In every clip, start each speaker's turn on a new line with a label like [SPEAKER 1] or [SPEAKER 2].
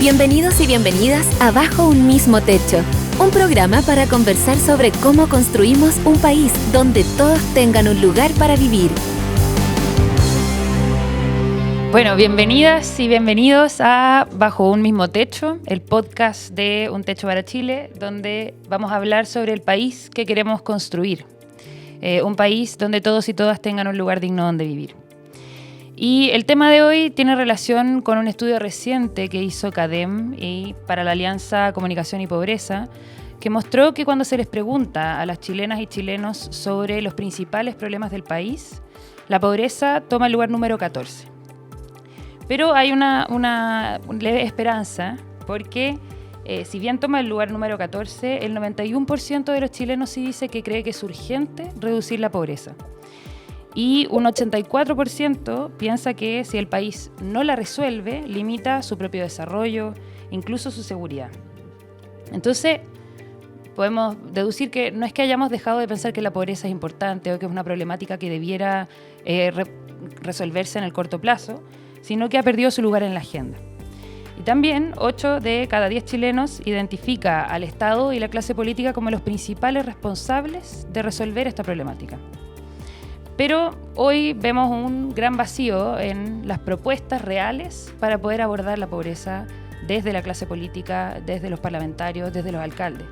[SPEAKER 1] Bienvenidos y bienvenidas a Bajo un mismo techo, un programa para conversar sobre cómo construimos un país donde todos tengan un lugar para vivir.
[SPEAKER 2] Bueno, bienvenidas y bienvenidos a Bajo un mismo techo, el podcast de Un Techo para Chile, donde vamos a hablar sobre el país que queremos construir. Un país donde todos y todas tengan un lugar digno donde vivir. Y el tema de hoy tiene relación con un estudio reciente que hizo CADEM y para la Alianza Comunicación y Pobreza, que mostró que cuando se les pregunta a las chilenas y chilenos sobre los principales problemas del país, la pobreza toma el lugar número 14. Pero hay una leve esperanza porque si bien toma el lugar número 14, el 91% de los chilenos sí dice que cree que es urgente reducir la pobreza. Y un 84% piensa que si el país no la resuelve, limita su propio desarrollo, incluso su seguridad. Entonces, podemos deducir que no es que hayamos dejado de pensar que la pobreza es importante o que es una problemática que debiera resolverse en el corto plazo, sino que ha perdido su lugar en la agenda. Y también 8 de cada 10 chilenos identifica al Estado y la clase política como los principales responsables de resolver esta problemática. Pero hoy vemos un gran vacío en las propuestas reales para poder abordar la pobreza desde la clase política, desde los parlamentarios, desde los alcaldes.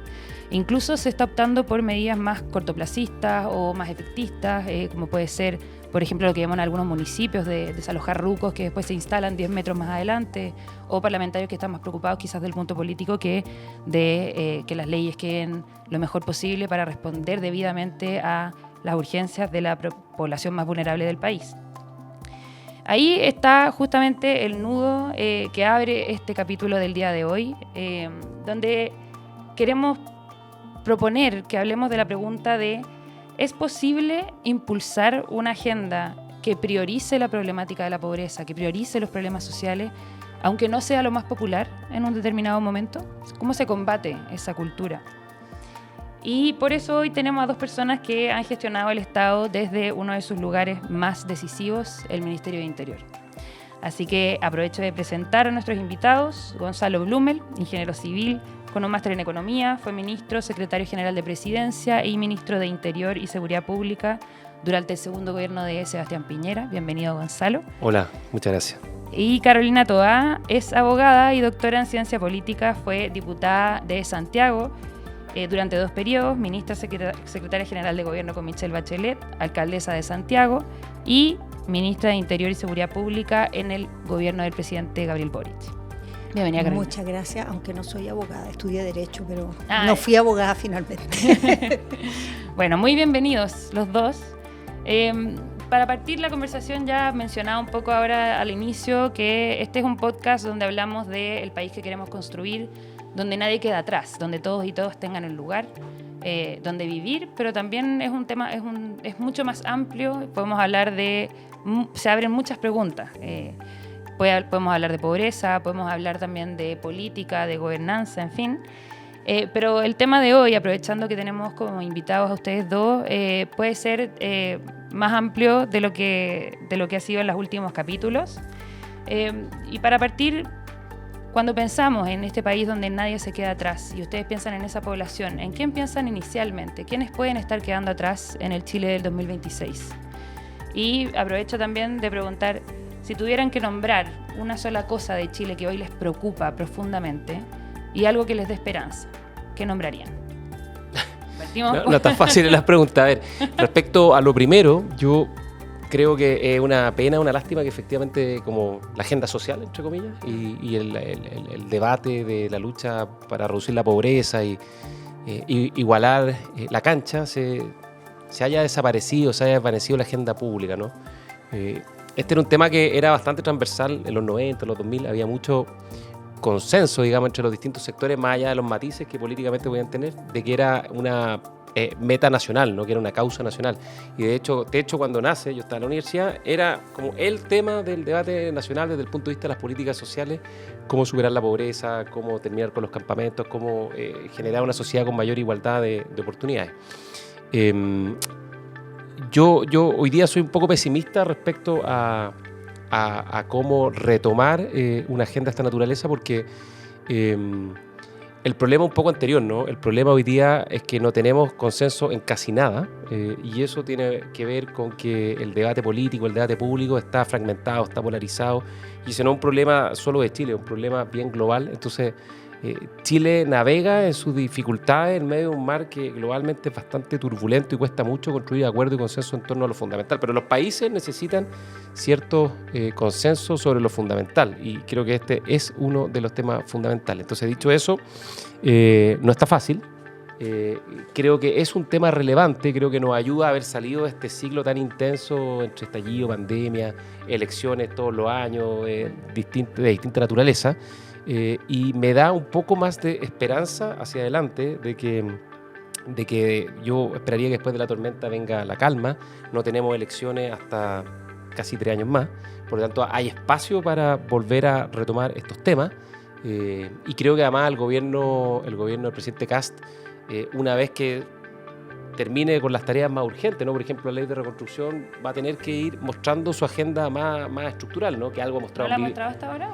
[SPEAKER 2] Incluso se está optando por medidas más cortoplacistas o más efectistas, como puede ser, por ejemplo, lo que vemos en algunos municipios de desalojar rucos que después se instalan 10 metros más adelante, o parlamentarios que están más preocupados quizás del punto político que de que las leyes queden lo mejor posible para responder debidamente a las urgencias de la población más vulnerable del país. Ahí está justamente el nudo que abre este capítulo del día de hoy, donde queremos proponer que hablemos de la pregunta de ¿es posible impulsar una agenda que priorice la problemática de la pobreza, que priorice los problemas sociales, aunque no sea lo más popular en un determinado momento? ¿Cómo se combate esa cultura? Y por eso hoy tenemos a dos personas que han gestionado el Estado desde uno de sus lugares más decisivos, el Ministerio de Interior. Así que aprovecho de presentar a nuestros invitados. Gonzalo Blumel, ingeniero civil, con un máster en Economía, fue ministro, secretario general de Presidencia y ministro de Interior y Seguridad Pública durante el segundo gobierno de Sebastián Piñera. Bienvenido, Gonzalo.
[SPEAKER 3] Hola, muchas gracias.
[SPEAKER 2] Y Carolina Toá es abogada y doctora en Ciencia Política, fue diputada de Santiago durante 2 periodos, ministra secretaria general de Gobierno con Michelle Bachelet, alcaldesa de Santiago y ministra de Interior y Seguridad Pública en el gobierno del presidente Gabriel Boric. Bienvenida, Carolina.
[SPEAKER 4] Muchas gracias, aunque no soy abogada, estudié Derecho, pero no fui abogada finalmente.
[SPEAKER 2] Bueno, muy bienvenidos los dos. Para partir la conversación, ya mencionaba un poco ahora al inicio que este es un podcast donde hablamos del país que queremos construir, donde nadie queda atrás, donde todos y todas tengan un lugar donde vivir, pero también es un tema, es mucho más amplio. Podemos hablar se abren muchas preguntas. Podemos hablar de pobreza, podemos hablar también de política, de gobernanza, en fin. Pero el tema de hoy, aprovechando que tenemos como invitados a ustedes dos, puede ser más amplio de lo que ha sido en los últimos capítulos. Y para partir, cuando pensamos en este país donde nadie se queda atrás y ustedes piensan en esa población, ¿en quién piensan inicialmente? ¿Quiénes pueden estar quedando atrás en el Chile del 2026? Y aprovecho también de preguntar, si tuvieran que nombrar una sola cosa de Chile que hoy les preocupa profundamente y algo que les dé esperanza, ¿qué nombrarían?
[SPEAKER 3] No es tan fácil las preguntas. A ver, respecto a lo primero, yo creo que es una pena, una lástima que efectivamente como la agenda social, entre comillas, y el debate de la lucha para reducir la pobreza y igualar la cancha se haya desaparecido, se haya desvanecido la agenda pública, ¿no? Este era un tema que era bastante transversal en los 90, en los 2000, había mucho consenso, digamos, entre los distintos sectores, más allá de los matices que políticamente podían tener, de que era una meta nacional, ¿no? Que era una causa nacional. Y de hecho, cuando nace, yo estaba en la universidad, era como el tema del debate nacional desde el punto de vista de las políticas sociales, cómo superar la pobreza, cómo terminar con los campamentos, cómo generar una sociedad con mayor igualdad de oportunidades. Yo hoy día soy un poco pesimista respecto a a cómo retomar una agenda de esta naturaleza, porque el problema un poco anterior, ¿no? El problema hoy día es que no tenemos consenso en casi nada, y eso tiene que ver con que el debate político, el debate público está fragmentado, está polarizado, y ese no es un problema solo de Chile, es un problema bien global. Entonces, Chile navega en sus dificultades en medio de un mar que globalmente es bastante turbulento y cuesta mucho construir acuerdo y consenso en torno a lo fundamental. Pero los países necesitan ciertos consensos sobre lo fundamental, y creo que este es uno de los temas fundamentales. Entonces, dicho eso, no está fácil. Creo que es un tema relevante, creo que nos ayuda a haber salido de este ciclo tan intenso entre estallido, pandemia, elecciones todos los años de distinta naturaleza. Y me da un poco más de esperanza hacia adelante de que yo esperaría que después de la tormenta venga la calma. No tenemos elecciones hasta casi 3 años más, por lo tanto hay espacio para volver a retomar estos temas, y creo que además el gobierno del presidente Kast, una vez que termine con las tareas más urgentes, ¿no? Por ejemplo, la ley de reconstrucción va a tener que ir mostrando su agenda más estructural, ¿no? Que algo ha mostrado.
[SPEAKER 2] ¿No la ha mostrado hasta ahora?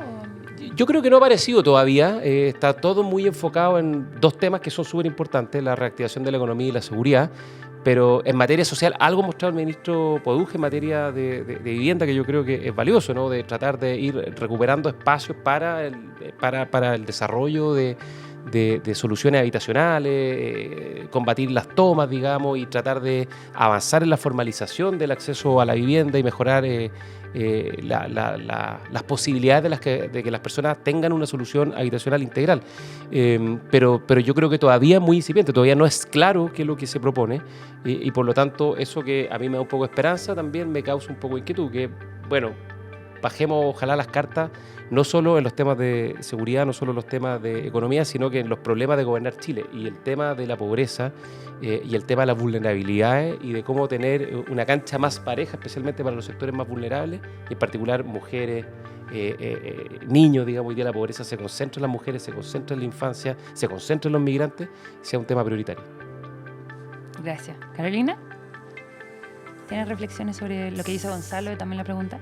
[SPEAKER 3] Yo creo que no ha aparecido todavía. Está todo muy enfocado en 2 temas que son súper importantes: la reactivación de la economía y la seguridad. Pero en materia social, algo ha mostrado el ministro Poduje en materia de vivienda, que yo creo que es valioso, ¿no? De tratar de ir recuperando espacios para el desarrollo de soluciones habitacionales, combatir las tomas, digamos, y tratar de avanzar en la formalización del acceso a la vivienda y mejorar las posibilidades de que las personas tengan una solución habitacional integral. Pero yo creo que todavía es muy incipiente, todavía no es claro qué es lo que se propone, y por lo tanto eso que a mí me da un poco de esperanza también me causa un poco de inquietud, que bueno, bajemos ojalá las cartas, no solo en los temas de seguridad, no solo en los temas de economía, sino que en los problemas de gobernar Chile, y el tema de la pobreza, y el tema de las vulnerabilidades, y de cómo tener una cancha más pareja, especialmente para los sectores más vulnerables, y en particular mujeres, niños, digamos. Hoy día la pobreza se concentra en las mujeres, se concentra en la infancia, se concentra en los migrantes, sea un tema prioritario.
[SPEAKER 2] Gracias. Carolina, ¿tienes reflexiones sobre lo que dice Gonzalo y también la pregunta?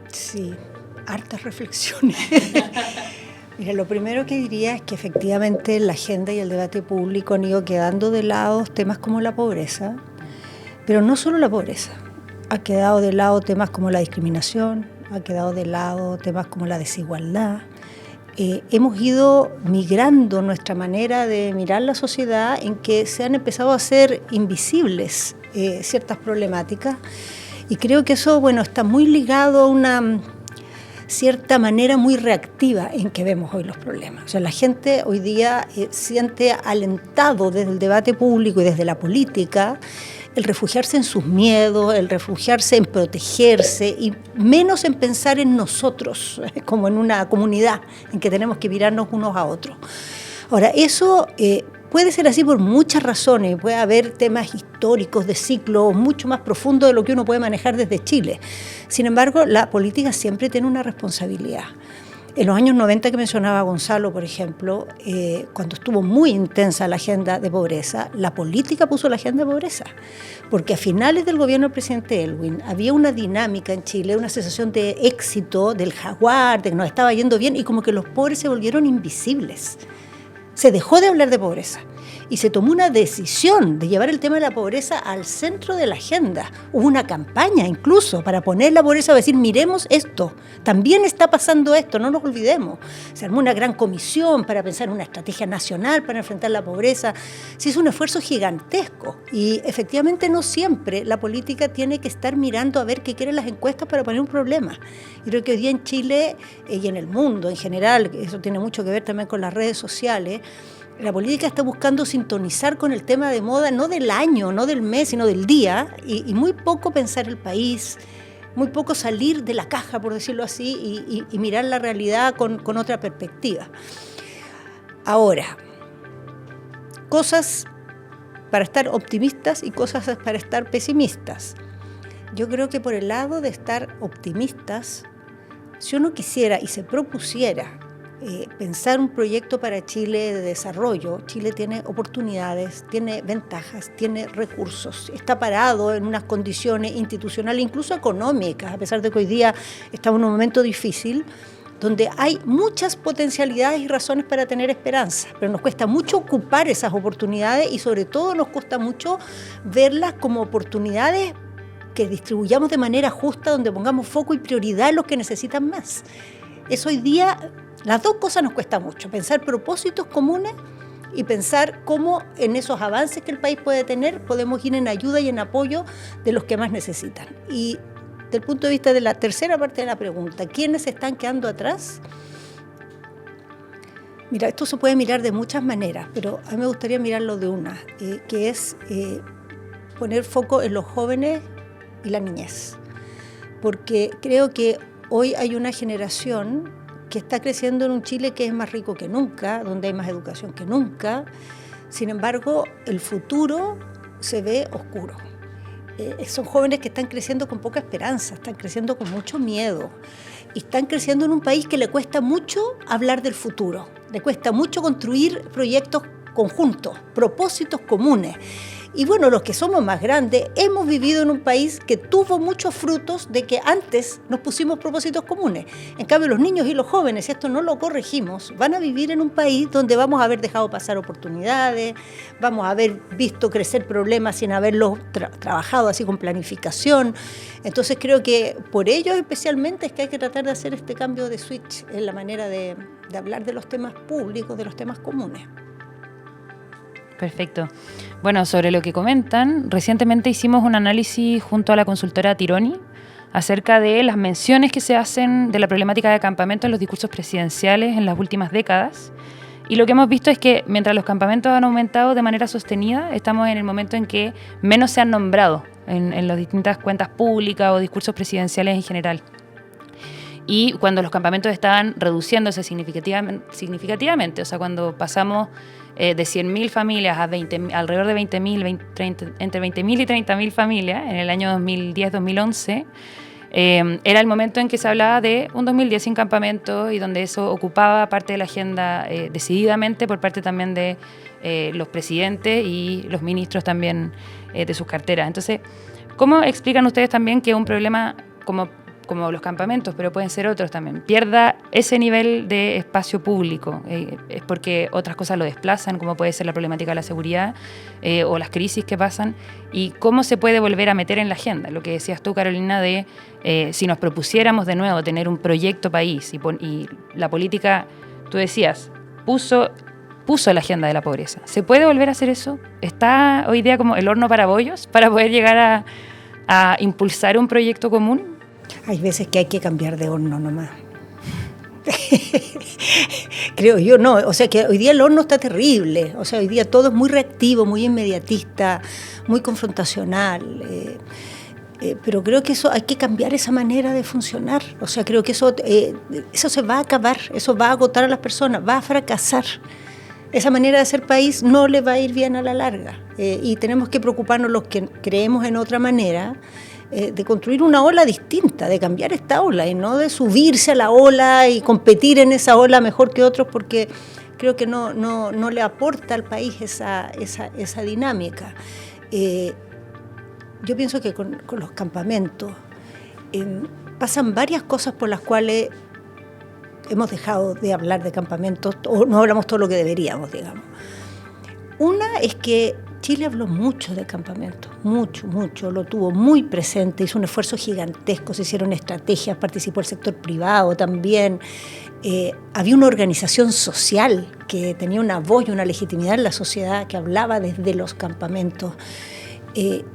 [SPEAKER 4] Sí, hartas reflexiones. Mira, lo primero que diría es que efectivamente la agenda y el debate público han ido quedando de lado temas como la pobreza, pero no solo la pobreza. Ha quedado de lado temas como la discriminación, ha quedado de lado temas como la desigualdad. Hemos ido migrando nuestra manera de mirar la sociedad, en que se han empezado a hacer invisibles ciertas problemáticas, y creo que eso, bueno, está muy ligado a una cierta manera muy reactiva en que vemos hoy los problemas. O sea, la gente hoy día siente alentado desde el debate público y desde la política el refugiarse en sus miedos, el refugiarse en protegerse, y menos en pensar en nosotros, como en una comunidad en que tenemos que mirarnos unos a otros. Ahora, eso puede ser así por muchas razones. Puede haber temas históricos de ciclos mucho más profundos de lo que uno puede manejar desde Chile. Sin embargo, la política siempre tiene una responsabilidad. En los años 90 que mencionaba Gonzalo, por ejemplo, cuando estuvo muy intensa la agenda de pobreza, la política puso la agenda de pobreza, porque a finales del gobierno del presidente Elwin había una dinámica en Chile, una sensación de éxito, del jaguar, de que nos estaba yendo bien, y como que los pobres se volvieron invisibles. Se dejó de hablar de pobreza y se tomó una decisión de llevar el tema de la pobreza al centro de la agenda. Hubo una campaña incluso para poner la pobreza, decir, miremos esto, también está pasando esto, no nos olvidemos. Se armó una gran comisión para pensar en una estrategia nacional para enfrentar la pobreza. Se hizo un esfuerzo gigantesco, y efectivamente no siempre la política tiene que estar mirando a ver qué quieren las encuestas para poner un problema. Y creo que hoy día en Chile y en el mundo en general, eso tiene mucho que ver también con las redes sociales, la política está buscando sintonizar con el tema de moda, no del año, no del mes, sino del día, y muy poco pensar el país, muy poco salir de la caja, por decirlo así, y mirar la realidad con otra perspectiva. Ahora, cosas para estar optimistas y cosas para estar pesimistas. Yo creo que por el lado de estar optimistas, si uno quisiera y se propusiera pensar un proyecto para Chile de desarrollo. Chile tiene oportunidades, tiene ventajas, tiene recursos, está parado en unas condiciones institucionales, incluso económicas, a pesar de que hoy día estamos en un momento difícil, donde hay muchas potencialidades y razones para tener esperanza, pero nos cuesta mucho ocupar esas oportunidades y sobre todo nos cuesta mucho verlas como oportunidades que distribuyamos de manera justa, donde pongamos foco y prioridad en los que necesitan más. Eso hoy día, las dos cosas nos cuesta mucho, pensar propósitos comunes y pensar cómo en esos avances que el país puede tener podemos ir en ayuda y en apoyo de los que más necesitan. Y desde el punto de vista de la tercera parte de la pregunta, ¿quiénes están quedando atrás? Mira, esto se puede mirar de muchas maneras, pero a mí me gustaría mirarlo de una, que es poner foco en los jóvenes y la niñez. Porque creo que hoy hay una generación que está creciendo en un Chile que es más rico que nunca, donde hay más educación que nunca. Sin embargo, el futuro se ve oscuro. Son jóvenes que están creciendo con poca esperanza, están creciendo con mucho miedo y están creciendo en un país que le cuesta mucho hablar del futuro, le cuesta mucho construir proyectos conjuntos, propósitos comunes. Y bueno, los que somos más grandes hemos vivido en un país que tuvo muchos frutos de que antes nos pusimos propósitos comunes. En cambio, los niños y los jóvenes, si esto no lo corregimos, van a vivir en un país donde vamos a haber dejado pasar oportunidades, vamos a haber visto crecer problemas sin haberlos trabajado así con planificación. Entonces creo que por ello especialmente es que hay que tratar de hacer este cambio de switch en la manera de hablar de los temas públicos, de los temas comunes.
[SPEAKER 2] Perfecto. Bueno, sobre lo que comentan, recientemente hicimos un análisis junto a la consultora Tironi acerca de las menciones que se hacen de la problemática de campamentos en los discursos presidenciales en las últimas décadas. Y lo que hemos visto es que mientras los campamentos han aumentado de manera sostenida, estamos en el momento en que menos se han nombrado en las distintas cuentas públicas o discursos presidenciales en general. Y cuando los campamentos estaban reduciéndose significativamente, o sea, cuando pasamos de 100.000 familias a alrededor de 20.000, entre 20.000 y 30.000 familias en el año 2010-2011, era el momento en que se hablaba de un 2010 sin campamento y donde eso ocupaba parte de la agenda decididamente por parte también de los presidentes y los ministros también de sus carteras. Entonces, ¿cómo explican ustedes también que un problema como los campamentos, pero pueden ser otros también, pierda ese nivel de espacio público? Es porque otras cosas lo desplazan, como puede ser la problemática de la seguridad o las crisis que pasan, y cómo se puede volver a meter en la agenda. Lo que decías tú, Carolina, de si nos propusiéramos de nuevo tener un proyecto país y la política, tú decías, puso la agenda de la pobreza. ¿Se puede volver a hacer eso? ¿Está hoy día como el horno para bollos para poder llegar a impulsar un proyecto común?
[SPEAKER 4] Hay veces que hay que cambiar de horno nomás. Creo yo, no. O sea, que hoy día el horno está terrible. O sea, hoy día todo es muy reactivo, muy inmediatista, muy confrontacional. Pero creo que eso hay que cambiar esa manera de funcionar. O sea, creo que eso se va a acabar, eso va a agotar a las personas, va a fracasar. Esa manera de hacer país no le va a ir bien a la larga. Y tenemos que preocuparnos los que creemos en otra manera, de construir una ola distinta, de cambiar esta ola y no de subirse a la ola y competir en esa ola mejor que otros, porque creo que no le aporta al país esa dinámica. Yo pienso que con los campamentos pasan varias cosas por las cuales hemos dejado de hablar de campamentos o no hablamos todo lo que deberíamos, digamos. Una es que Chile habló mucho de campamentos, mucho, lo tuvo muy presente, hizo un esfuerzo gigantesco, se hicieron estrategias, participó el sector privado también, había una organización social que tenía una voz y una legitimidad en la sociedad que hablaba desde los campamentos, y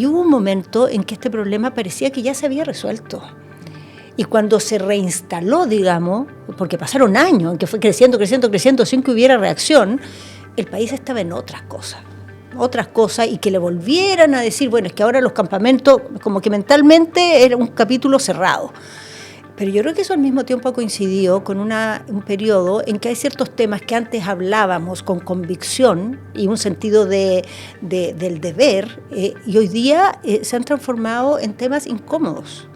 [SPEAKER 4] hubo un momento en que este problema parecía que ya se había resuelto. Y cuando se reinstaló, digamos, porque pasaron años en que fue creciendo sin que hubiera reacción, el país estaba en otras cosas, y que le volvieran a decir, bueno, es que ahora los campamentos, como que mentalmente era un capítulo cerrado. Pero yo creo que eso al mismo tiempo ha coincidido con un periodo en que hay ciertos temas que antes hablábamos con convicción y un sentido del deber, y hoy día se han transformado en temas incómodos.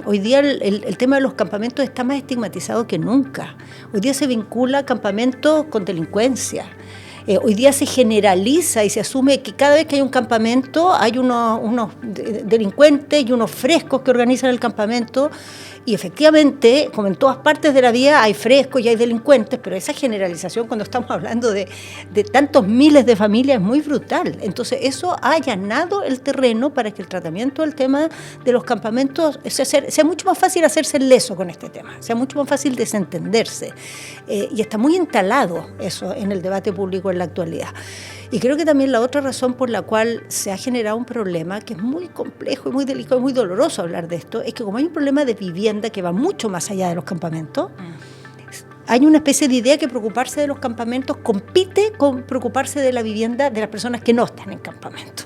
[SPEAKER 4] Hoy día el tema de los campamentos está más estigmatizado que nunca. Hoy día se vincula campamentos con delincuencia. Hoy día se generaliza y se asume que cada vez que hay un campamento hay unos delincuentes y unos frescos que organizan el campamento. Y efectivamente, como en todas partes de la vida, hay frescos y hay delincuentes, pero esa generalización cuando estamos hablando de tantos miles de familias es muy brutal. Entonces eso ha allanado el terreno para que el tratamiento del tema de los campamentos sea mucho más fácil hacerse leso con este tema, sea mucho más fácil desentenderse. Y está muy instalado eso en el debate público en la actualidad. Y creo que también la otra razón por la cual se ha generado un problema, que es muy complejo y muy delicado y muy doloroso hablar de esto, es que como hay un problema de vivienda que va mucho más allá de los campamentos, hay una especie de idea que preocuparse de los campamentos compite con preocuparse de la vivienda de las personas que no están en campamento.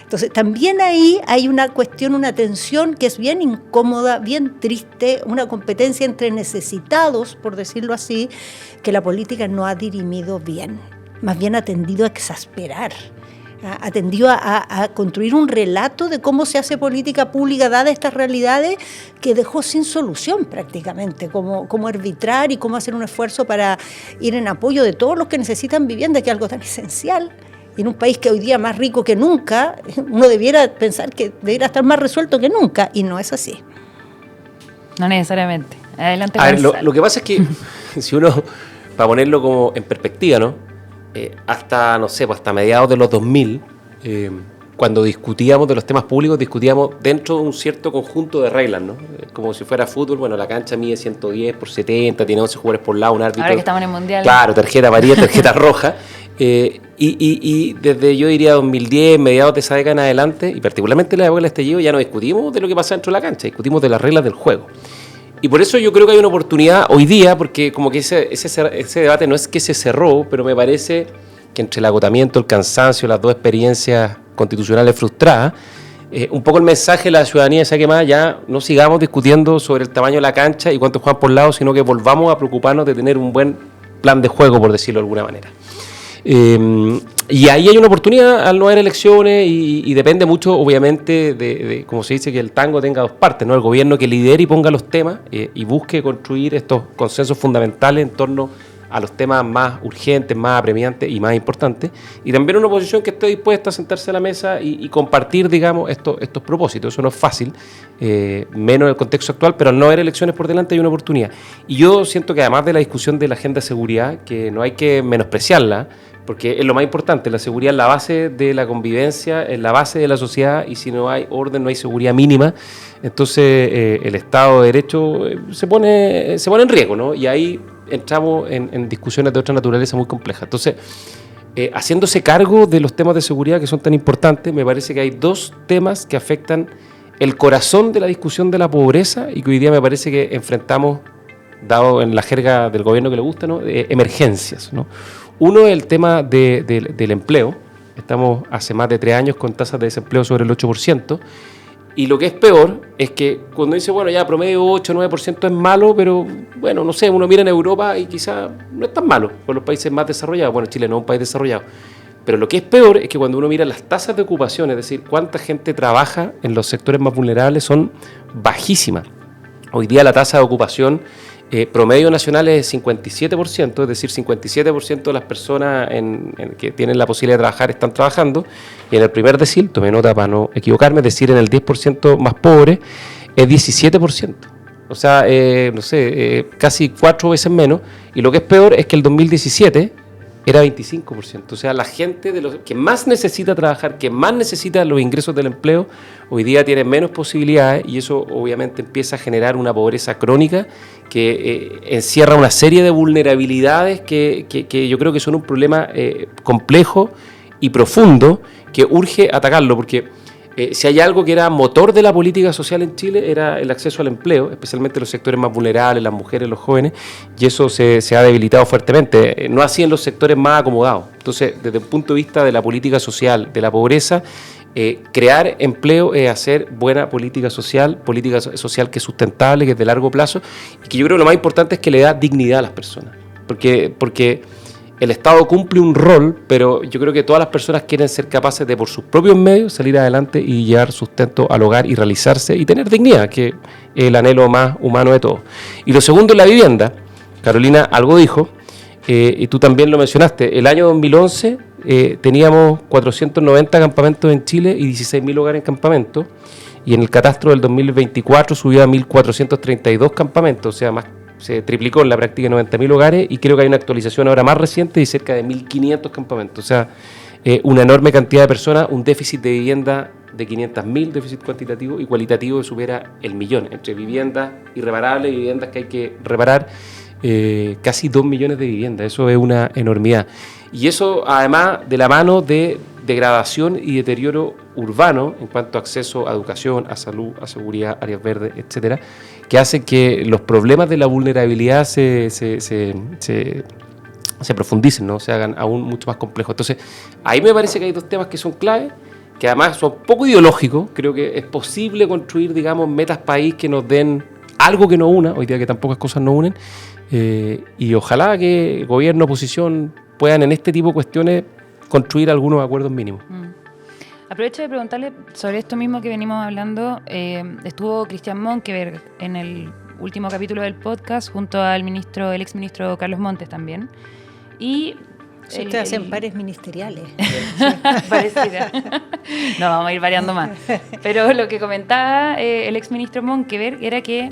[SPEAKER 4] Entonces, también ahí hay una cuestión, una tensión que es bien incómoda, bien triste, una competencia entre necesitados, por decirlo así, que la política no ha dirimido bien. Más bien ha tendido a exasperar, ha tendido a construir un relato de cómo se hace política pública dadas estas realidades que dejó sin solución prácticamente, cómo arbitrar y cómo hacer un esfuerzo para ir en apoyo de todos los que necesitan vivienda, que es algo tan esencial. Y en un país que hoy día es más rico que nunca, uno debiera pensar que debiera estar más resuelto que nunca, y no es así.
[SPEAKER 2] No necesariamente. Adelante.
[SPEAKER 3] A ver, lo que pasa es que si uno, para ponerlo como en perspectiva, ¿no? Hasta, no sé, pues hasta mediados de los 2000, cuando discutíamos de los temas públicos, discutíamos dentro de un cierto conjunto de reglas, ¿no? Como si fuera fútbol, bueno, la cancha mide 110 por 70, tiene 11 jugadores por lado, un árbitro.
[SPEAKER 2] Ahora que estamos en el Mundial.
[SPEAKER 3] Claro, tarjeta amarilla, tarjeta roja. Y desde, yo diría, 2010, mediados de esa década en adelante, y particularmente en la época del estallido, ya no discutimos de lo que pasa dentro de la cancha, discutimos de las reglas del juego. Y por eso yo creo que hay una oportunidad hoy día, porque como que ese debate no es que se cerró, pero me parece que entre el agotamiento, el cansancio, las dos experiencias constitucionales frustradas, un poco el mensaje de la ciudadanía es que más ya no sigamos discutiendo sobre el tamaño de la cancha y cuántos juegan por lado, sino que volvamos a preocuparnos de tener un buen plan de juego, por decirlo de alguna manera. Y ahí hay una oportunidad al no haber elecciones y depende mucho, obviamente, de como se dice, que el tango tenga dos partes, ¿no? El gobierno que lidere y ponga los temas y busque construir estos consensos fundamentales en torno a los temas más urgentes, más apremiantes y más importantes, y también una oposición que esté dispuesta a sentarse a la mesa y compartir, digamos, estos propósitos. Eso no es fácil, menos en el contexto actual, pero al no haber elecciones por delante hay una oportunidad. Y yo siento que además de la discusión de la agenda de seguridad, que no hay que menospreciarla, porque es lo más importante, la seguridad es la base de la convivencia, es la base de la sociedad, y si no hay orden, no hay seguridad mínima, entonces el Estado de Derecho se pone en riesgo, ¿no? Y ahí entramos en discusiones de otra naturaleza muy complejas. Entonces, haciéndose cargo de los temas de seguridad que son tan importantes, me parece que hay dos temas que afectan el corazón de la discusión de la pobreza y que hoy día me parece que enfrentamos, dado en la jerga del gobierno que le gusta, ¿no? Emergencias, ¿no? Uno es el tema del empleo. Estamos hace más de 3 años con tasas de desempleo sobre el 8%. Y lo que es peor es que cuando dice, bueno, ya promedio 8 o 9% es malo, pero bueno, no sé, uno mira en Europa y quizá no es tan malo por los países más desarrollados. Bueno, Chile no es un país desarrollado. Pero lo que es peor es que cuando uno mira las tasas de ocupación, es decir, cuánta gente trabaja en los sectores más vulnerables, son bajísimas. Hoy día la tasa de ocupación promedio nacional es 57%, es decir, 57% de las personas que tienen la posibilidad de trabajar están trabajando, y en el primer decil, tomé nota para no equivocarme, es decir, en el 10% más pobre es 17%. O sea, no sé, casi 4 veces menos, y lo que es peor es que el 2017 era 25%. O sea, la gente de los que más necesita trabajar, que más necesita los ingresos del empleo, hoy día tiene menos posibilidades, y eso obviamente empieza a generar una pobreza crónica que encierra una serie de vulnerabilidades que yo creo que son un problema complejo y profundo que urge atacarlo, porque si hay algo que era motor de la política social en Chile era el acceso al empleo, especialmente los sectores más vulnerables, las mujeres, los jóvenes, y eso se ha debilitado fuertemente, no así en los sectores más acomodados. Entonces, desde el punto de vista de la política social, de la pobreza, crear empleo es hacer buena política social que es sustentable, que es de largo plazo, y que yo creo que lo más importante es que le da dignidad a las personas, porque el Estado cumple un rol, pero yo creo que todas las personas quieren ser capaces de por sus propios medios salir adelante y llevar sustento al hogar y realizarse y tener dignidad, que es el anhelo más humano de todos. Y lo segundo es la vivienda. Carolina algo dijo, y tú también lo mencionaste. El año 2011 teníamos 490 campamentos en Chile y 16.000 hogares en campamento, y en el catastro del 2024 subió a 1.432 campamentos, o sea, se triplicó en la práctica 90.000 hogares, y creo que hay una actualización ahora más reciente de cerca de 1.500 campamentos, o sea, una enorme cantidad de personas, un déficit de vivienda de 500.000, déficit cuantitativo, y cualitativo supera el 1.000.000, entre viviendas irreparables y viviendas que hay que reparar, casi 2 millones de viviendas. Eso es una enormidad, y eso además de la mano de degradación y deterioro urbano en cuanto a acceso a educación, a salud, a seguridad, áreas verdes, etcétera, que hace que los problemas de la vulnerabilidad se profundicen, ¿no? Se hagan aún mucho más complejos. Entonces, ahí me parece que hay dos temas que son clave, que además son poco ideológicos. Creo que es posible construir, digamos, metas país que nos den algo que nos una, hoy día que tan pocas cosas nos unen, y ojalá que gobierno, oposición puedan en este tipo de cuestiones construir algunos acuerdos mínimos.
[SPEAKER 2] Aprovecho de preguntarle sobre esto mismo que venimos hablando. Estuvo Cristian Monkeberg en el último capítulo del podcast junto al exministro Carlos Montes también. Y
[SPEAKER 4] ustedes hacen pares ministeriales.
[SPEAKER 2] Parecida. No, vamos a ir variando más. Pero lo que comentaba el exministro Monkeberg era que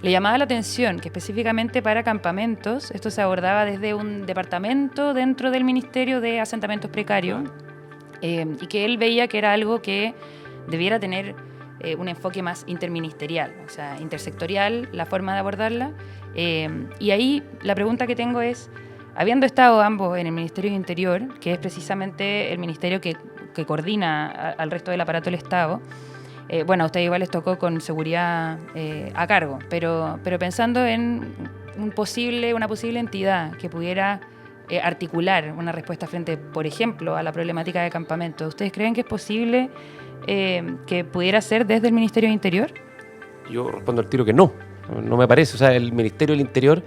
[SPEAKER 2] le llamaba la atención que específicamente para campamentos esto se abordaba desde un departamento dentro del Ministerio de Asentamientos Precarios, y que él veía que era algo que debiera tener un enfoque más interministerial, o sea, intersectorial, la forma de abordarla. Y ahí la pregunta que tengo es, habiendo estado ambos en el Ministerio de Interior, que es precisamente el ministerio que coordina al resto del aparato del Estado, bueno, a ustedes igual les tocó con seguridad a cargo, pero pensando en una posible entidad que pudiera articular una respuesta frente, por ejemplo, a la problemática de campamentos, ¿ustedes creen que es posible que pudiera ser desde el Ministerio de Interior?
[SPEAKER 3] Yo respondo al tiro que no me parece. O sea, el Ministerio del Interior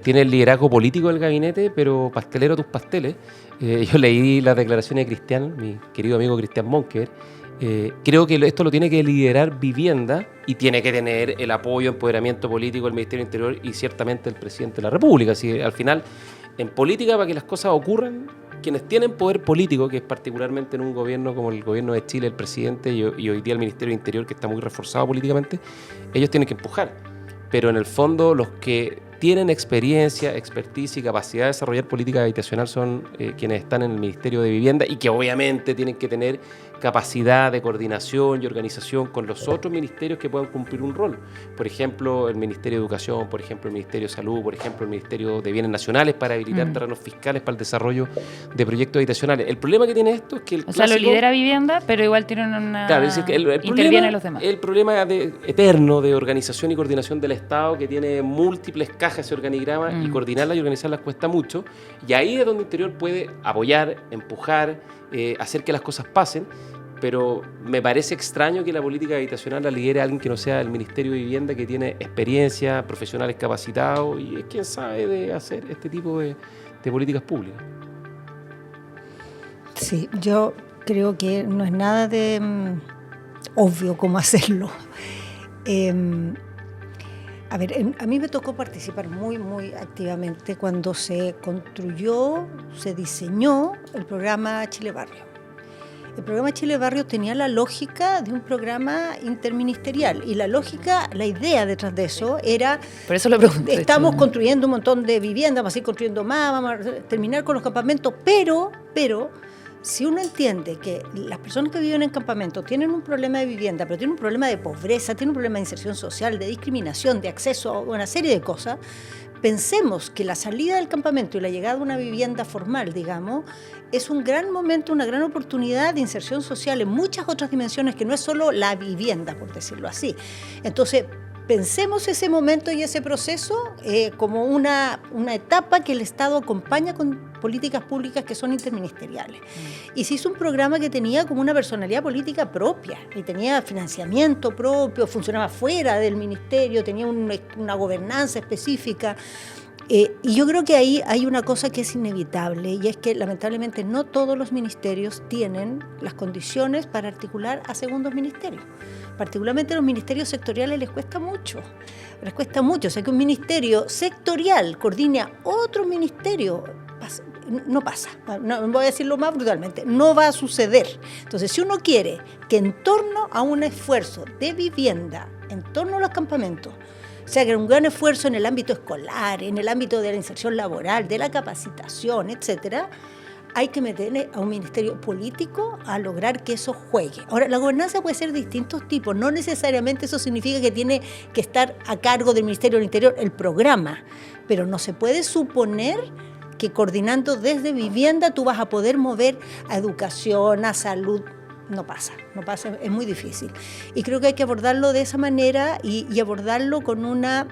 [SPEAKER 3] tiene el liderazgo político del gabinete, pero pastelero tus pasteles. Yo leí las declaraciones de Cristian, mi querido amigo Cristian Monkeberg. Creo que esto lo tiene que liderar Vivienda y tiene que tener el apoyo, empoderamiento político del Ministerio del Interior y ciertamente el presidente de la República. Así que al final, en política, para que las cosas ocurran, quienes tienen poder político, que es particularmente en un gobierno como el gobierno de Chile, el presidente y hoy día el Ministerio del Interior, que está muy reforzado políticamente, ellos tienen que empujar. Pero en el fondo, los que tienen experiencia, expertise y capacidad de desarrollar política habitacional son quienes están en el Ministerio de Vivienda y que obviamente tienen que tener capacidad de coordinación y organización con los otros ministerios que puedan cumplir un rol. Por ejemplo, el Ministerio de Educación, por ejemplo, el Ministerio de Salud, por ejemplo, el Ministerio de Bienes Nacionales para habilitar terrenos fiscales para el desarrollo de proyectos habitacionales. El problema que tiene esto es que el
[SPEAKER 2] clásico, lo lidera Vivienda, pero igual tiene una...
[SPEAKER 3] Claro, es decir, que
[SPEAKER 2] interviene los demás.
[SPEAKER 3] El problema eterno de organización y coordinación del Estado, que tiene múltiples cajas ese organigrama y coordinarlas y organizarlas cuesta mucho, y ahí es donde Interior puede apoyar, empujar, hacer que las cosas pasen. Pero me parece extraño que la política habitacional la lidere alguien que no sea el Ministerio de Vivienda, que tiene experiencia, profesionales capacitados y es quien sabe de hacer este tipo de políticas públicas.
[SPEAKER 4] Sí, yo creo que no es nada de obvio cómo hacerlo. A ver, a mí me tocó participar muy, muy activamente cuando se construyó, se diseñó el programa Chile Barrio. El programa Chile Barrio tenía la lógica de un programa interministerial y la idea detrás de eso era...
[SPEAKER 2] Por eso lo pregunté.
[SPEAKER 4] Estamos construyendo un montón de viviendas, vamos a ir construyendo más, vamos a terminar con los campamentos, pero si uno entiende que las personas que viven en campamentos tienen un problema de vivienda, pero tienen un problema de pobreza, tienen un problema de inserción social, de discriminación, de acceso a una serie de cosas, pensemos que la salida del campamento y la llegada de una vivienda formal, digamos, es un gran momento, una gran oportunidad de inserción social en muchas otras dimensiones que no es solo la vivienda, por decirlo así. Entonces, pensemos ese momento y ese proceso como una etapa que el Estado acompaña con políticas públicas que son interministeriales. Y se hizo un programa que tenía como una personalidad política propia, y tenía financiamiento propio, funcionaba fuera del ministerio, tenía una gobernanza específica. Y yo creo que ahí hay una cosa que es inevitable, y es que lamentablemente no todos los ministerios tienen las condiciones para articular a segundos ministerios. Particularmente a los ministerios sectoriales les cuesta mucho. O sea, que un ministerio sectorial coordine a otro ministerio, no pasa. No, voy a decirlo más brutalmente, no va a suceder. Entonces, si uno quiere que en torno a un esfuerzo de vivienda, en torno a los campamentos, o sea, que un gran esfuerzo en el ámbito escolar, en el ámbito de la inserción laboral, de la capacitación, etcétera, hay que meterle a un ministerio político a lograr que eso juegue. Ahora, la gobernanza puede ser de distintos tipos. No necesariamente eso significa que tiene que estar a cargo del Ministerio del Interior el programa, pero no se puede suponer que coordinando desde vivienda tú vas a poder mover a educación, a salud. No pasa, es muy difícil. Y creo que hay que abordarlo de esa manera y abordarlo con una...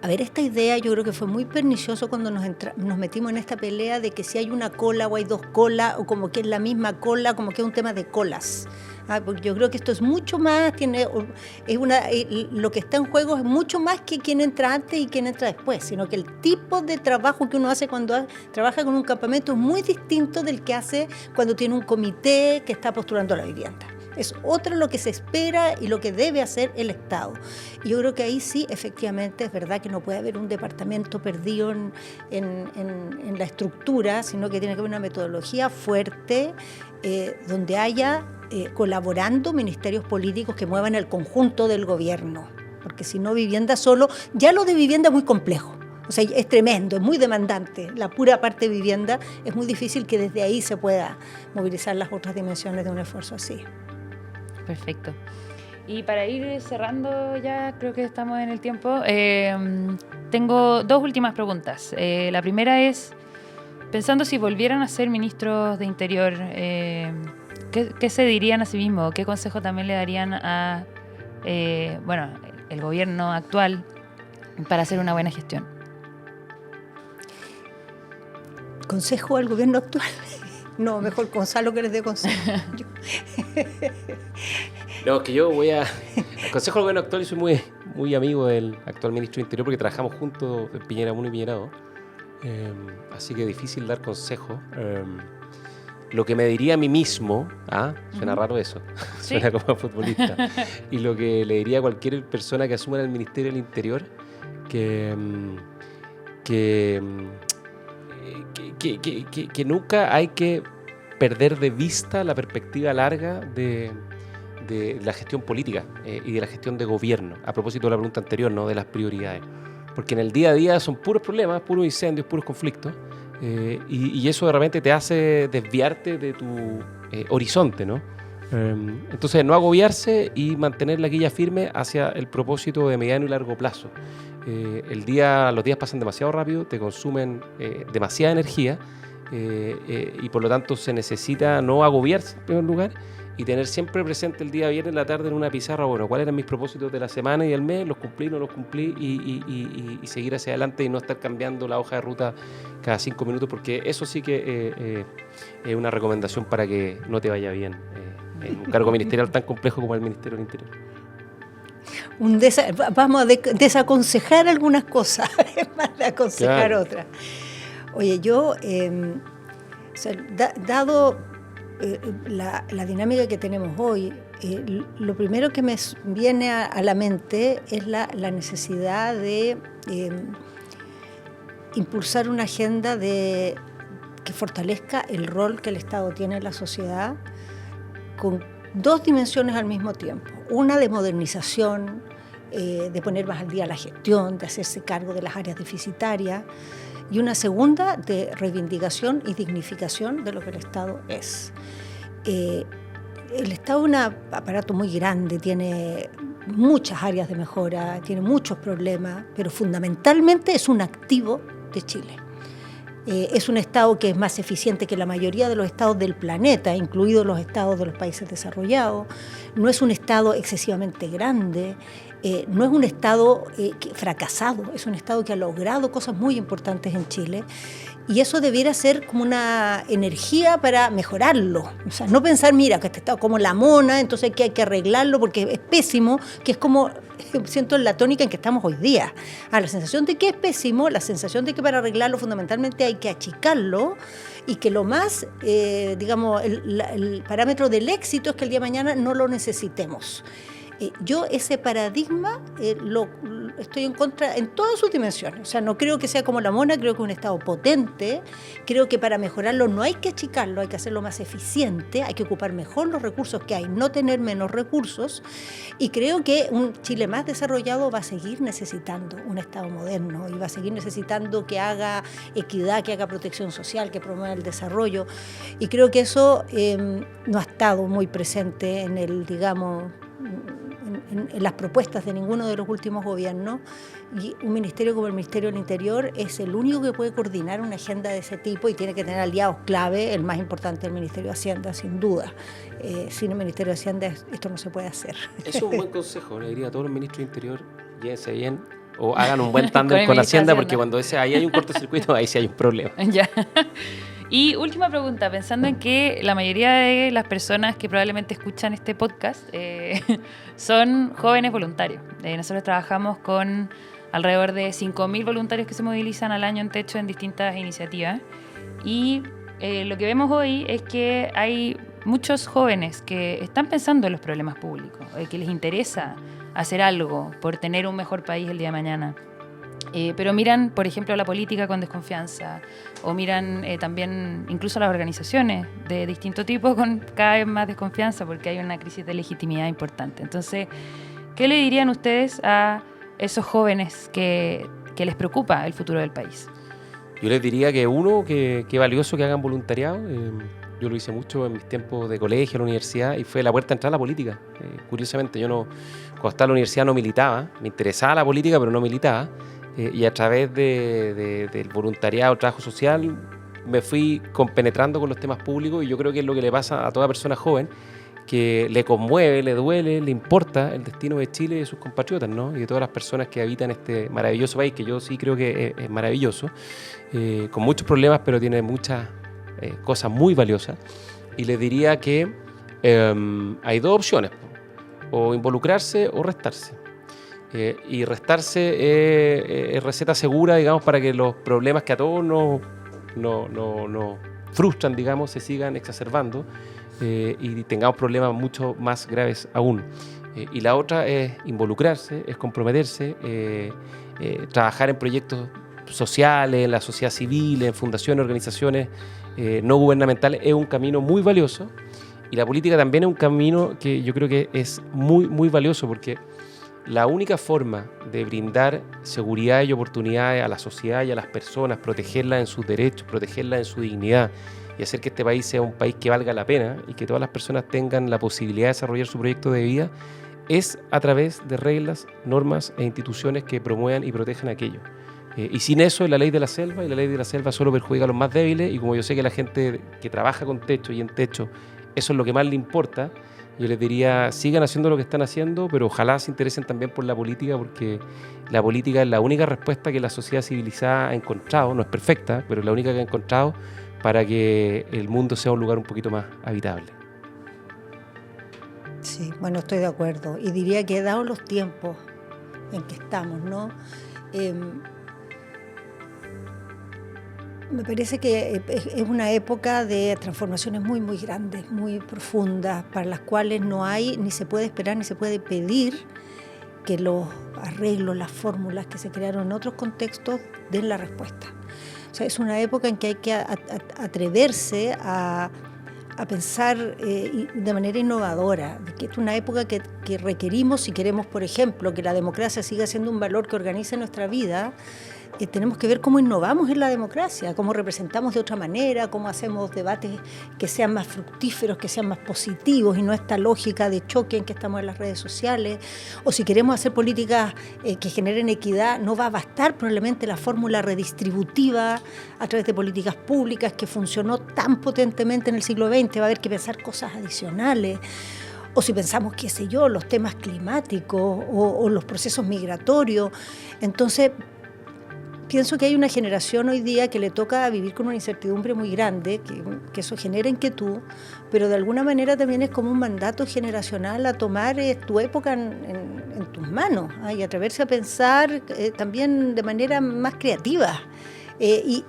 [SPEAKER 4] esta idea yo creo que fue muy pernicioso cuando nos metimos en esta pelea de que si hay una cola o hay dos colas, o como que es la misma cola, como que es un tema de colas. Porque yo creo que esto es mucho más, lo que está en juego es mucho más que quién entra antes y quién entra después, sino que el tipo de trabajo que uno hace cuando trabaja con un campamento es muy distinto del que hace cuando tiene un comité que está postulando la vivienda. Es otro lo que se espera y lo que debe hacer el Estado. Y yo creo que ahí sí, efectivamente, es verdad que no puede haber un departamento perdido en la estructura, sino que tiene que haber una metodología fuerte donde haya colaborando ministerios políticos que muevan el conjunto del gobierno. Porque si no, vivienda solo, ya lo de vivienda es muy complejo. O sea, es tremendo, es muy demandante. La pura parte de vivienda es muy difícil que desde ahí se pueda movilizar las otras dimensiones de un esfuerzo así.
[SPEAKER 2] Perfecto. Y para ir cerrando ya, creo que estamos en el tiempo, tengo dos últimas preguntas. La primera es, pensando si volvieran a ser ministros de Interior, ¿qué se dirían a sí mismos? ¿Qué consejo también le darían a el gobierno actual para hacer una buena gestión?
[SPEAKER 4] ¿Consejo al gobierno actual? No, mejor Gonzalo que les dé consejo.
[SPEAKER 3] No, que yo voy al consejo del gobierno actual y soy muy, muy amigo del actual ministro de Interior porque trabajamos juntos en Piñera 1 y Piñera 2. Así que es difícil dar consejo. Lo que me diría a mí mismo, suena raro eso, ¿sí? Suena como futbolista, y lo que le diría a cualquier persona que asuma el Ministerio del Interior, que nunca hay que perder de vista la perspectiva larga de la gestión política y de la gestión de gobierno, a propósito de la pregunta anterior, ¿no? De las prioridades, porque en el día a día son puros problemas, puros incendios, puros conflictos, y eso de repente te hace desviarte de tu horizonte, ¿no? Entonces no agobiarse y mantener la quilla firme hacia el propósito de mediano y largo plazo. Los días pasan demasiado rápido, te consumen demasiada energía y por lo tanto se necesita no agobiarse en primer lugar y tener siempre presente el día viernes en la tarde en una pizarra, cuáles eran mis propósitos de la semana y del mes, los cumplí, no los cumplí y seguir hacia adelante y no estar cambiando la hoja de ruta cada 5 minutos, porque eso sí que es una recomendación para que no te vaya bien en un cargo ministerial tan complejo como el Ministerio del Interior.
[SPEAKER 4] Vamos a desaconsejar algunas cosas, es más de aconsejar otras. Oye, yo, dado la dinámica que tenemos hoy, lo primero que me viene a la mente es la necesidad de impulsar una agenda que fortalezca el rol que el Estado tiene en la sociedad con dos dimensiones al mismo tiempo. Una de modernización, de poner más al día la gestión, de hacerse cargo de las áreas deficitarias, y una segunda de reivindicación y dignificación de lo que el Estado es. El Estado es un aparato muy grande, tiene muchas áreas de mejora, tiene muchos problemas, pero fundamentalmente es un activo de Chile. Es un Estado que es más eficiente que la mayoría de los estados del planeta, incluidos los estados de los países desarrollados. No es un Estado excesivamente grande. no es un Estado fracasado, es un Estado que ha logrado cosas muy importantes en Chile. Y eso debiera ser como una energía para mejorarlo. O sea, no pensar, mira, que este Estado como la mona, entonces hay que arreglarlo porque es pésimo, que es como, siento la tónica en que estamos hoy día. La sensación de que es pésimo, la sensación de que para arreglarlo fundamentalmente hay que achicarlo y que lo más, digamos, el parámetro del éxito es que el día de mañana no lo necesitemos. Yo ese paradigma lo estoy en contra en todas sus dimensiones. O sea, no creo que sea como la mona, creo que es un Estado potente. Creo que para mejorarlo no hay que achicarlo, hay que hacerlo más eficiente, hay que ocupar mejor los recursos que hay, no tener menos recursos. Y creo que un Chile más desarrollado va a seguir necesitando un Estado moderno y va a seguir necesitando que haga equidad, que haga protección social, que promueva el desarrollo. Y creo que eso no ha estado muy presente en el, digamos, en las propuestas de ninguno de los últimos gobiernos, y un ministerio como el Ministerio del Interior es el único que puede coordinar una agenda de ese tipo y tiene que tener aliados clave, el más importante el Ministerio de Hacienda, sin duda. Sin el Ministerio de Hacienda esto no se puede hacer.
[SPEAKER 3] Es un buen consejo, le diría a todos los ministros de Interior, llévense bien o hagan un buen tándem con Hacienda, porque cuando ahí hay un cortocircuito, ahí sí hay un problema.
[SPEAKER 2] Ya. Y última pregunta, pensando en que la mayoría de las personas que probablemente escuchan este podcast son jóvenes voluntarios. Nosotros trabajamos con alrededor de 5.000 voluntarios que se movilizan al año en Techo en distintas iniciativas. Y lo que vemos hoy es que hay muchos jóvenes que están pensando en los problemas públicos, que les interesa hacer algo por tener un mejor país el día de mañana. Pero miran, por ejemplo, la política con desconfianza, o miran también incluso las organizaciones de distinto tipo con cada vez más desconfianza porque hay una crisis de legitimidad importante. Entonces, ¿qué le dirían ustedes a esos jóvenes que les preocupa el futuro del país?
[SPEAKER 3] Yo les diría que uno, que valioso que hagan voluntariado. Yo lo hice mucho en mis tiempos de colegio, en la universidad, y fue la puerta de entrada a la política. Curiosamente, yo cuando estaba en la universidad no militaba, me interesaba la política, pero no militaba. Y a través del voluntariado, trabajo social, me fui compenetrando con los temas públicos, y yo creo que es lo que le pasa a toda persona joven, que le conmueve, le duele, le importa el destino de Chile y de sus compatriotas, ¿no? Y de todas las personas que habitan este maravilloso país, que yo sí creo que es maravilloso, con muchos problemas, pero tiene muchas cosas muy valiosas. Y les diría que hay dos opciones, o involucrarse o restarse. Y restarse es receta segura, digamos, para que los problemas que a todos nos frustran, digamos, se sigan exacerbando y tengamos problemas mucho más graves aún. Y la otra es involucrarse, es comprometerse, trabajar en proyectos sociales, en la sociedad civil, en fundaciones, organizaciones no gubernamentales. Es un camino muy valioso, y la política también es un camino que yo creo que es muy, muy valioso, porque la única forma de brindar seguridad y oportunidades a la sociedad y a las personas, protegerlas en sus derechos, protegerlas en su dignidad y hacer que este país sea un país que valga la pena y que todas las personas tengan la posibilidad de desarrollar su proyecto de vida, es a través de reglas, normas e instituciones que promuevan y protejan aquello. Y sin eso es la ley de la selva, y la ley de la selva solo perjudica a los más débiles, y como yo sé que la gente que trabaja con Techo y en Techo, eso es lo que más le importa, yo les diría, sigan haciendo lo que están haciendo, pero ojalá se interesen también por la política, porque la política es la única respuesta que la sociedad civilizada ha encontrado, no es perfecta, pero es la única que ha encontrado para que el mundo sea un lugar un poquito más habitable.
[SPEAKER 4] Sí, bueno, estoy de acuerdo. Y diría que dados los tiempos en que estamos, ¿no? Me parece que es una época de transformaciones muy, muy grandes, muy profundas, para las cuales no hay, ni se puede esperar, ni se puede pedir que los arreglos, las fórmulas que se crearon en otros contextos den la respuesta. O sea, es una época en que hay que atreverse a pensar de manera innovadora, que es una época que requerimos, si queremos, por ejemplo, que la democracia siga siendo un valor que organice nuestra vida. Tenemos que ver cómo innovamos en la democracia, cómo representamos de otra manera, cómo hacemos debates que sean más fructíferos, que sean más positivos, y no esta lógica de choque en que estamos en las redes sociales. O si queremos hacer políticas que generen equidad, no va a bastar probablemente la fórmula redistributiva a través de políticas públicas que funcionó tan potentemente en el siglo XX, va a haber que pensar cosas adicionales. o si pensamos, qué sé yo, los temas climáticos o los procesos migratorios. Entonces, pienso que hay una generación hoy día que le toca vivir con una incertidumbre muy grande, que eso genera inquietud, pero de alguna manera también es como un mandato generacional a tomar tu época en tus manos, y atreverse a pensar también de manera más creativa, y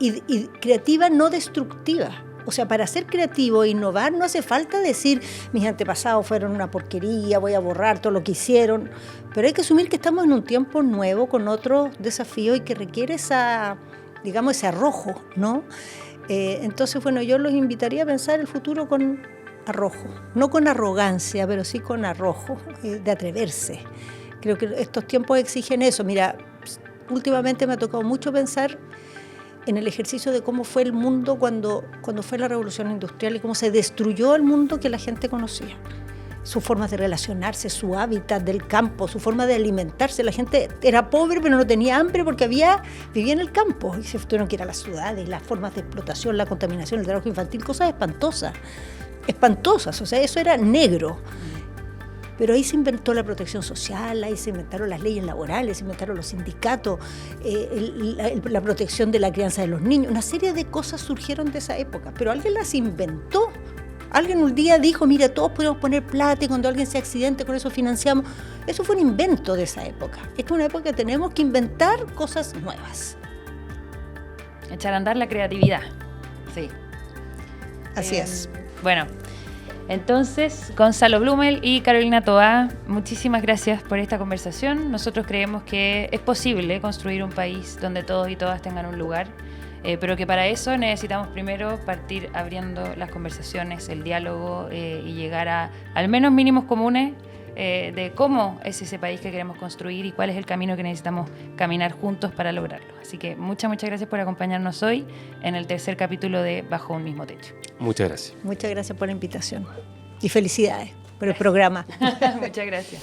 [SPEAKER 4] creativa no destructiva. O sea, para ser creativo e innovar no hace falta decir mis antepasados fueron una porquería, voy a borrar todo lo que hicieron, pero hay que asumir que estamos en un tiempo nuevo con otros desafíos y que requiere ese arrojo, ¿no? Entonces, bueno, yo los invitaría a pensar el futuro con arrojo, no con arrogancia, pero sí con arrojo, de atreverse. Creo que estos tiempos exigen eso. Mira, últimamente me ha tocado mucho pensar en el ejercicio de cómo fue el mundo cuando fue la revolución industrial y cómo se destruyó el mundo que la gente conocía. Sus formas de relacionarse, su hábitat del campo, su forma de alimentarse. La gente era pobre pero no tenía hambre porque vivía en el campo y se tuvieron que ir a las ciudades, las formas de explotación, la contaminación, el trabajo infantil, cosas espantosas, o sea, eso era negro. Pero ahí se inventó la protección social, ahí se inventaron las leyes laborales, se inventaron los sindicatos, la protección de la crianza de los niños. Una serie de cosas surgieron de esa época, pero alguien las inventó. Alguien un día dijo, mira, todos podemos poner plata y cuando alguien se accidente con eso financiamos. Eso fue un invento de esa época. Esta es una época que tenemos que inventar cosas nuevas.
[SPEAKER 2] Echar a andar la creatividad, sí.
[SPEAKER 4] Así es.
[SPEAKER 2] Bueno, entonces, Gonzalo Blumel y Carolina Toá, muchísimas gracias por esta conversación. Nosotros creemos que es posible construir un país donde todos y todas tengan un lugar, pero que para eso necesitamos primero partir abriendo las conversaciones, el diálogo, y llegar a al menos mínimos comunes de cómo es ese país que queremos construir y cuál es el camino que necesitamos caminar juntos para lograrlo. Así que muchas gracias por acompañarnos hoy en el tercer capítulo de Bajo un mismo techo.
[SPEAKER 3] Muchas gracias.
[SPEAKER 4] Muchas gracias por la invitación y felicidades por el programa.
[SPEAKER 2] Muchas gracias.